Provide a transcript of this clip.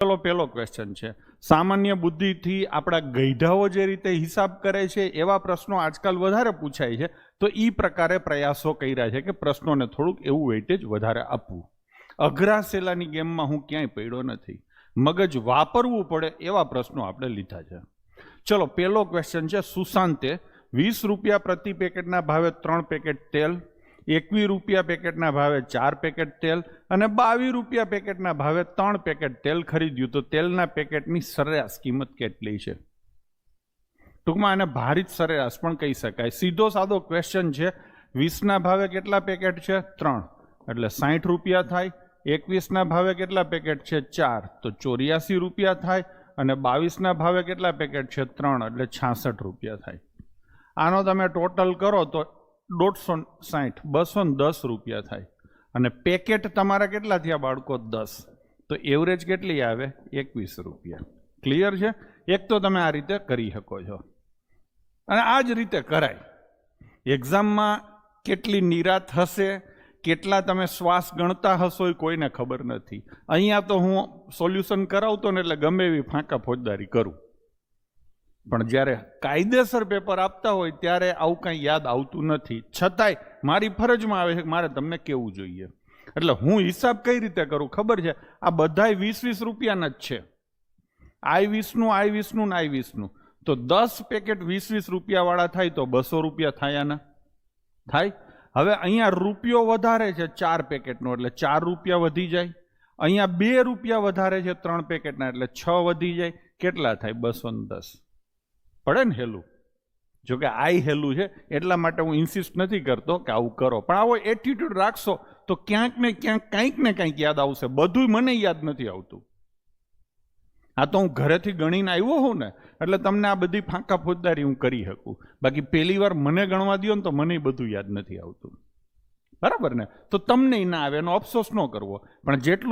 ચલો પહેલો ક્વેશ્ચન છે, સામાન્ય બુદ્ધિથી આપણા ગઈઢાઓ જે રીતે હિસાબ કરે છે એવા પ્રશ્નો આજકાલ વધારે પૂછાય છે, તો એ પ્રકારે પ્રયાસો કર્યા છે કે પ્રશ્નોને થોડુંક એવું વેઇટેજ વધારે આપવું. અઘરા સેલાની ગેમમાં હું ક્યાંય પડ્યો નથી, મગજ વાપરવું પડે એવા પ્રશ્નો આપણે લીધા છે. ચલો પહેલો ક્વેશ્ચન છે, સુશાંતે 20 રૂપિયા પ્રતિ પેકેટના ભાવે 3 પેકેટ તેલ, 21 રૂપિયા પેકેટના ભાવે 4 પેકેટ તેલ અને 22 રૂપિયા પેકેટના ભાવે 3 પેકેટ તેલ ખરીદ્યું, તો તેલના પેકેટની સરેરાશ કિંમત કેટલી છે? ટૂંકમાં આને ભારિત સરેરાશ પણ કહી શકાય. સીધો સાદો ક્વેશ્ચન છે. 20ના ભાવે કેટલા પેકેટ છે? 3, એટલે 60 રૂપિયા થાય. 21ના ભાવે કેટલા પેકેટ છે? 4, તો 84 રૂપિયા થાય. અને 22ના ભાવે કેટલા પેકેટ છે? 3, એટલે 66 રૂપિયા થાય. આનો તમે ટોટલ કરો તો 150, 210 રૂપિયા થાય. અને પેકેટ તમારા કેટલા થયા બાળકો? 10, તો એવરેજ કેટલી આવે? 21 રૂપિયા. ક્લિયર છે? એક તો તમે આ રીતે કરી શકો છો, અને આ જ રીતે કરાય. એક્ઝામમાં કેટલી નિરાત હશે, કેટલા તમે શ્વાસ ગણતા હશો એ કોઈને ખબર નથી. અહીંયા તો હું સોલ્યુશન કરાવતો ને એટલે ગમે એવી ફાંકા ફોજદારી કરું, પણ જ્યારે કાયદેસર પેપર આપતા હોય ત્યારે આવું કાંઈ યાદ આવતું નથી. છતાંય મારી ફરજમાં આવે છે કે મારે તમને કહેવું જોઈએ. એટલે હું હિસાબ કઈ રીતે કરું ખબર છે? આ બધાય 20-20 રૂપિયાના જ છે. I20નું, I20નું ને I20નું, તો 10 પેકેટ 20-20 રૂપિયાવાળા થાય તો 200 રૂપિયા થાય. આના થાય. હવે અહીંયા રૂપિયો વધારે છે 4 પેકેટનો, એટલે 4 રૂપિયા વધી જાય. અહીંયા 2 રૂપિયા વધારે છે 3 પેકેટના, એટલે 6 વધી જાય. કેટલા થાય? 210. પડે ને હેલું? જોકે આઈ હેલું છે એટલા માટે હું ઇન્સિસ્ટ નથી કરતો કે આવું કરો, પણ આવો એટીટ્યુડ રાખશો તો ક્યાંક ને ક્યાંક કંઈક ને કંઈક યાદ આવશે. બધું મને યાદ નથી આવતું. આ તો હું ઘરેથી ગણીને આવ્યો હોઉં ને, એટલે તમને આ બધી ફાંકા ફોજદારી હું કરી શકું. બાકી પહેલી વાર મને ગણવા દો ને તો મને બધું યાદ નથી આવતું. બરાબર ને? તો તમને ના આવે એનો અફસોસ ન કરવો, પણ જેટલું